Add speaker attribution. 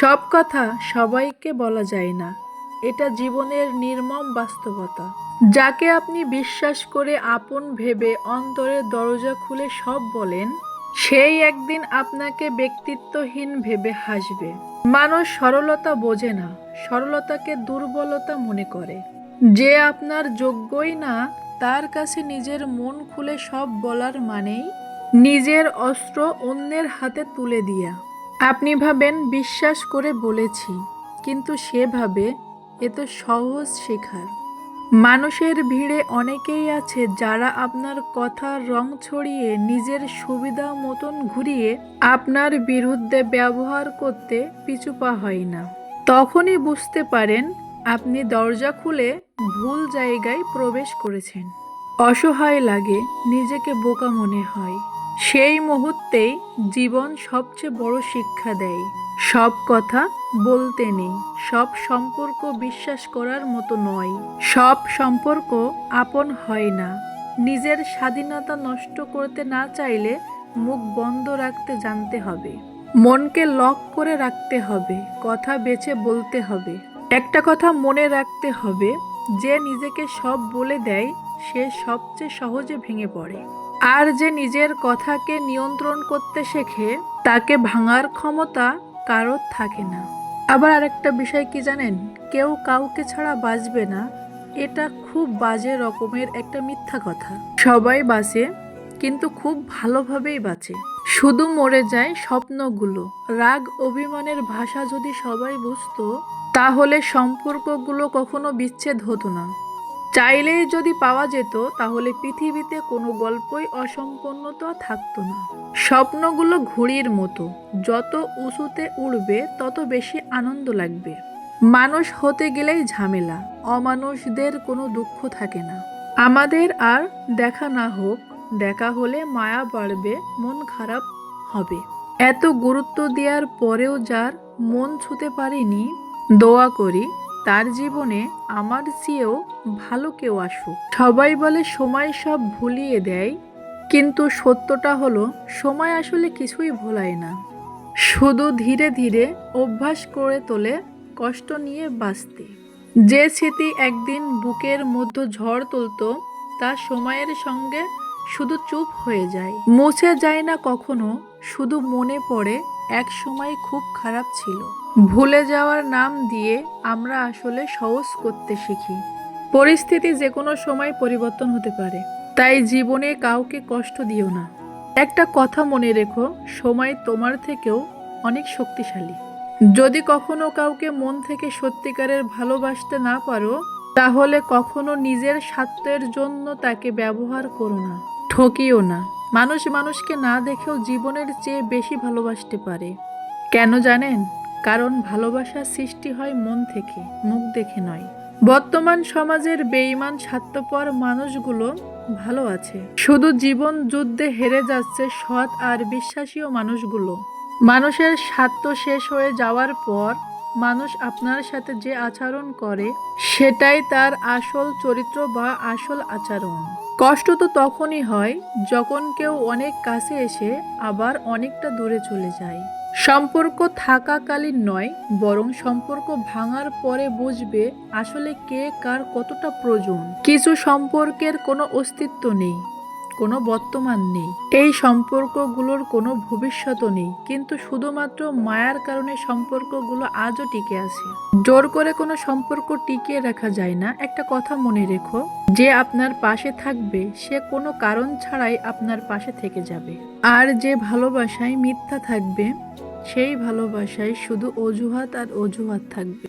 Speaker 1: সব কথা সবাইকে বলা যায় না। এটা জীবনের নির্মম বাস্তবতা। যাকে আপনি বিশ্বাস করে আপন ভেবে অন্তরের দরজা খুলে সব বলেন, সেই একদিন আপনাকে ব্যক্তিত্বহীন ভেবে হাসবে। মানুষ সরলতা বোঝে না, সরলতাকে দুর্বলতা মনে করে। যে আপনার যোগ্যই না, তার কাছে নিজের মন খুলে সব বলার মানেই নিজের অস্ত্র অন্যের হাতে তুলে দিয়া। আপনি ভাবেন বিশ্বাস করে বলেছি, কিন্তু সে ভাবে এ তো সহজ শেখার। মানুষের ভিড়ে অনেকেই আছে যারা আপনার কথার রং ছড়িয়ে নিজের সুবিধা মতন ঘুরিয়ে আপনার বিরুদ্ধে ব্যবহার করতে পিছু পা হয় না। তখনই বুঝতে পারেন আপনি দরজা খুলে ভুল জায়গায় প্রবেশ করেছেন। অসহায় লাগে, নিজেকে বোকা মনে হয়। সেই মুহূর্তেই জীবন সবচেয়ে বড় শিক্ষা দেয়। সব কথা বলতে নেই, সব সম্পর্ক বিশ্বাস করার মতো নয়, সব সম্পর্ক আপন হয় না। নিজের স্বাধীনতা নষ্ট করতে না চাইলে মুখ বন্ধ রাখতে জানতে হবে। মনকে লক করে রাখতে হবে, কথা বেছে বলতে হবে। একটা কথা মনে রাখতে হবে, যে নিজেকে সব বলে দেয় সে সবচেয়ে সহজে ভেঙে পড়ে। আর যে নিজের কথাকে নিয়ন্ত্রণ করতে শেখে তাকে ভাঙার ক্ষমতা কারোর থাকে না। আবার আরেকটা বিষয় কি জানেন, কেউ কাউকে ছাড়া বাঁচবে না, এটা খুব বাজে রকমের একটা মিথ্যা কথা। সবাই বাঁচে, কিন্তু খুব ভালোভাবেই বাঁচে। শুধু মরে যায় স্বপ্নগুলো। রাগ অভিমানের ভাষা যদি সবাই বুঝতো, তাহলে সম্পর্কগুলো কখনো বিচ্ছেদ হতো না। চাইলেই যদি পাওয়া যেত, তাহলে পৃথিবীতে কোনো গল্পই অসম্পূর্ণতা থাকতো না। স্বপ্নগুলো ঘুড়ির মতো, যত উঁচুতে উড়বে তত বেশি আনন্দ লাগবে। মানুষ হতে গেলেই ঝামেলা, অমানুষদের কোনো দুঃখ থাকে না। আমাদের আর দেখা না হোক, দেখা হলে মায়া বাড়বে, মন খারাপ হবে। এত গুরুত্ব দেওয়ার পরেও যার মন ছুঁতে পারিনি, দোয়া করি তার জীবনে আমার চেয়েও ভালো কেউ আসুক। সবাই বলে সময় সব ভুলিয়ে দেয়, কিন্তু সত্যটা হলো সময় আসলে কিছুই ভোলায় না, শুধু ধীরে ধীরে অভ্যাস করে তোলে কষ্ট নিয়ে বাঁচতে। যে স্মৃতি একদিন বুকের মধ্যে ঝড় তুলতো, তা সময়ের সঙ্গে শুধু চুপ হয়ে যায়, মুছে যায় না কখনো। শুধু মনে পড়ে এক সময় খুব খারাপ ছিল। ভুলে যাওয়ার নাম দিয়ে আমরা আসলে সহজ করতে শিখি। পরিস্থিতি যে কোনো সময় পরিবর্তন হতে পারে, তাই জীবনে কাউকে কষ্ট দিও না। একটা কথা মনে রেখো, সময় তোমার থেকেও অনেক শক্তিশালী। যদি কখনো কাউকে মন থেকে সত্যিকারের ভালোবাসতে না পারো, তাহলে কখনো নিজের স্বার্থের জন্য তাকে ব্যবহার করো না, ঠকিও না। মানুষ মানুষকে না দেখেও জীবনের চেয়ে বেশি ভালোবাসতে পারে। কেন জানেন? কারণ ভালোবাসা সৃষ্টি হয় মন থেকে, মুখ দেখে নয়। বর্তমান সমাজের বেঈমান স্বার্থপর মানুষগুলো ভালো আছে, শুধু জীবন যুদ্ধে হেরে যাচ্ছে সৎ আর বিশ্বাসীয় মানুষগুলো। মানুষের স্বার্থ শেষ হয়ে যাওয়ার পর মানুষ আপনার সাথে যে আচরণ করে, সেটাই তার আসল চরিত্র বা আসল আচরণ। কষ্ট তো তখনই হয় যখন কেউ অনেক কাছে এসে আবার অনেকটা দূরে চলে যায়। সম্পর্ক থাকাকালীন নয়, বরং সম্পর্ক ভাঙার পরে বুঝবে আসলে কে কার কতটা প্রয়োজন। কিছু সম্পর্কের কোনো অস্তিত্ব নেই, কোনো বর্তমান নেই, এই সম্পর্কগুলোর কোনো ভবিষ্যৎও নেই, কিন্তু শুধুমাত্র মায়ার কারণে সম্পর্কগুলো আজও টিকে আছে। জোর করে কোনো সম্পর্ক টিকিয়ে রাখা যায় না। একটা কথা মনে রেখো, যে আপনার পাশে থাকবে সে কোনো কারণ ছাড়াই আপনার পাশে থেকে যাবে। আর যে ভালোবাসায় মিথ্যা থাকবে, সেই ভালোবাসায় শুধু অজুহাত আর অজুহাত থাকবে।